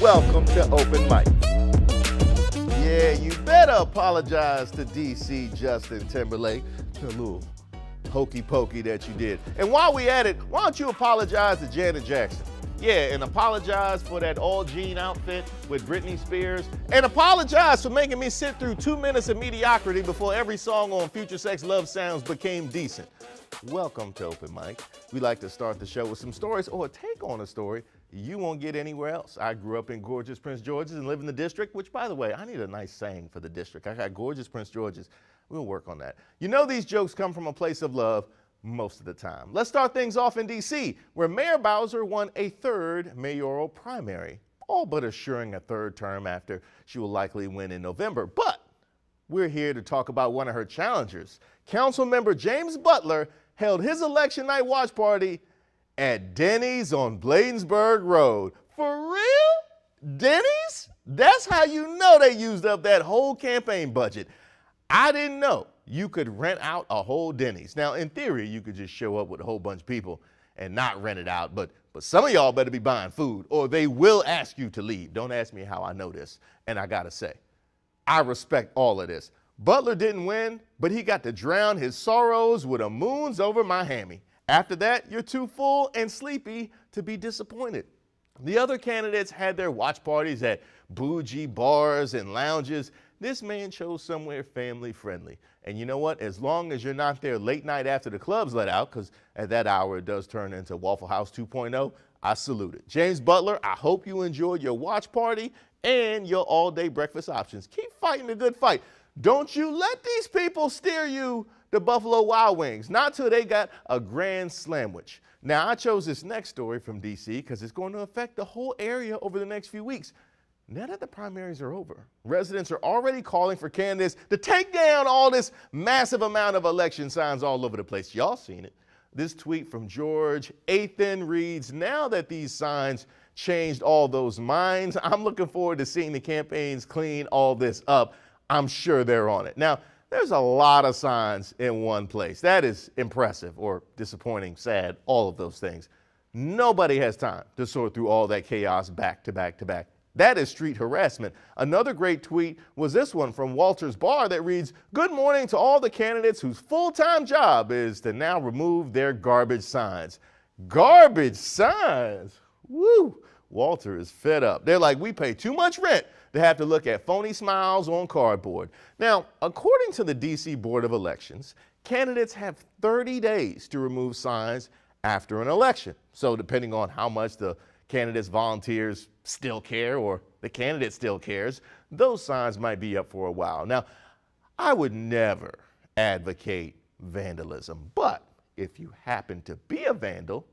welcome to Open Mic. Yeah, you better apologize to DC Justin Timberlake, the little hokey pokey that you did. And while we at it, why don't you apologize to Janet Jackson? Yeah, and apologize for that all-jean outfit with Britney Spears. And apologize for making me sit through 2 minutes of mediocrity before every song on Future Sex Love Sounds became decent. Welcome to Open Mic. We like to start the show with some stories or take on a story you won't get anywhere else. I grew up in gorgeous Prince George's and live in the district, which, by the way, I need a nice saying for the district. I got gorgeous Prince George's. We'll work on that. You know these jokes come from a place of love most of the time. Let's start things off in D.C., where Mayor Bowser won a third mayoral primary, all but assuring a third term after she will likely win in November. But we're here to talk about one of her challengers. Councilmember James Butler held his election night watch party at Denny's on Bladensburg Road. For real? Denny's? That's how you know they used up that whole campaign budget. I didn't know you could rent out a whole Denny's. Now, in theory, you could just show up with a whole bunch of people and not rent it out, but some of y'all better be buying food or they will ask you to leave. Don't ask me how I know this. And I gotta say, I respect all of this. Butler didn't win, but he got to drown his sorrows with a moons over my hammy. After that, you're too full and sleepy to be disappointed. The other candidates had their watch parties at bougie bars and lounges. This man chose somewhere family friendly. And you know what? As long as you're not there late night after the club's let out, because at that hour it does turn into Waffle House 2.0, I salute it. James Butler, I hope you enjoyed your watch party and your all-day breakfast options. Keep fighting the good fight. Don't you let these people steer you to Buffalo Wild Wings, not till they got a grand sandwich. Now, I chose this next story from D.C. because it's going to affect the whole area over the next few weeks. Now that the primaries are over, residents are already calling for candidates to take down all this massive amount of election signs all over the place. Y'all seen it. This tweet from George Athen reads, "Now that these signs changed all those minds, I'm looking forward to seeing the campaigns clean all this up. I'm sure they're on it." Now, there's a lot of signs in one place. That is impressive or disappointing, sad, all of those things. Nobody has time to sort through all that chaos back to back to back. That is street harassment. Another great tweet was this one from Walter's Bar that reads, "Good morning to all the candidates whose full-time job is to now remove their garbage signs." Garbage signs? Woo! Walter is fed up. They're like, we pay too much rent to have to look at phony smiles on cardboard. Now, according to the D.C. Board of Elections, candidates have 30 days to remove signs after an election. So depending on how much the candidates' volunteers still care or the candidate still cares, those signs might be up for a while. Now, I would never advocate vandalism, but if you happen to be a vandal,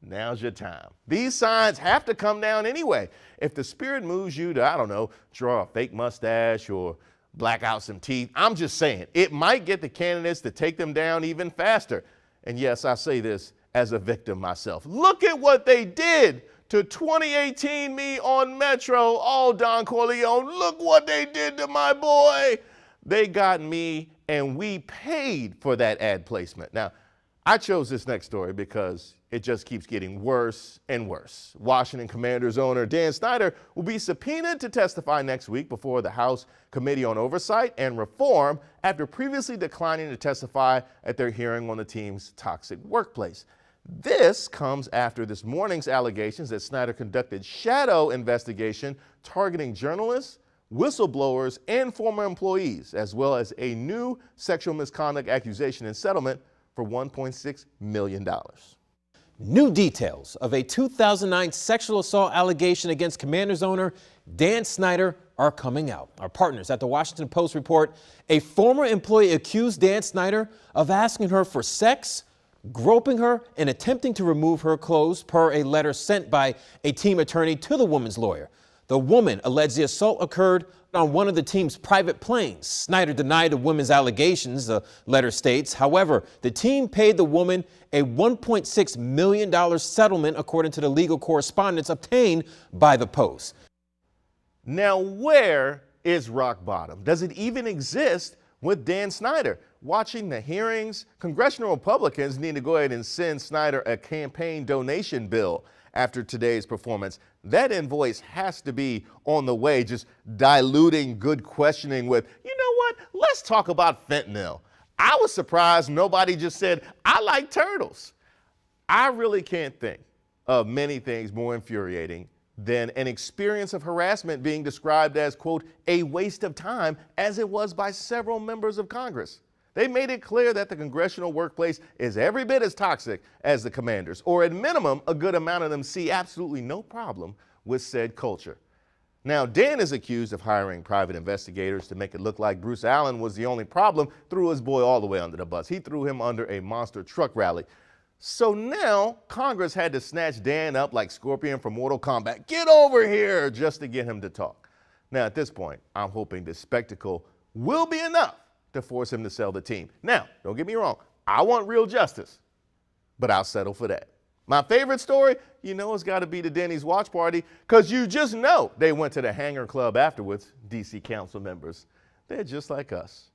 now's your time. These signs have to come down anyway. If the spirit moves you to, I don't know, draw a fake mustache or black out some teeth, I'm just saying, it might get the candidates to take them down even faster. And yes, I say this as a victim myself. Look at what they did to 2018 me on Metro. Oh, Don Corleone, look what they did to my boy. They got me and we paid for that ad placement. Now, I chose this next story because it just keeps getting worse and worse. Washington Commanders owner Dan Snyder will be subpoenaed to testify next week before the House Committee on Oversight and Reform after previously declining to testify at their hearing on the team's toxic workplace. This comes after this morning's allegations that Snyder conducted shadow investigation targeting journalists, whistleblowers, and former employees, as well as a new sexual misconduct accusation and settlement for $1.6 million. New details of a 2009 sexual assault allegation against Commanders owner Dan Snyder are coming out. Our partners at the Washington Post report a former employee accused Dan Snyder of asking her for sex, groping her, and attempting to remove her clothes per a letter sent by a team attorney to the woman's lawyer. The woman alleged the assault occurred on one of the team's private planes. Snyder denied the woman's allegations, the letter states. However, the team paid the woman a $1.6 million settlement, according to the legal correspondence obtained by the Post. Now, where is rock bottom? Does it even exist with Dan Snyder? Watching the hearings, congressional Republicans need to go ahead and send Snyder a campaign donation bill after today's performance. that invoice has to be on the way, just diluting good questioning with, you know what, let's talk about fentanyl. I was surprised nobody just said, I like turtles. I really can't think of many things more infuriating than an experience of harassment being described as, quote, a waste of time, as it was by several members of Congress. They made it clear that the congressional workplace is every bit as toxic as the commanders, or at minimum, a good amount of them see absolutely no problem with said culture. Now, Dan is accused of hiring private investigators to make it look like Bruce Allen was the only problem, threw his boy all the way under the bus. He threw him under a monster truck rally. So now Congress had to snatch Dan up like Scorpion from Mortal Kombat. Get over here, just to get him to talk. Now, at this point, I'm hoping this spectacle will be enough to force him to sell the team. Now, don't get me wrong, I want real justice, but I'll settle for that. My favorite story, you know, it's got to be the Denny's watch party, because you just know they went to the Hangar Club afterwards, DC council members. They're just like us.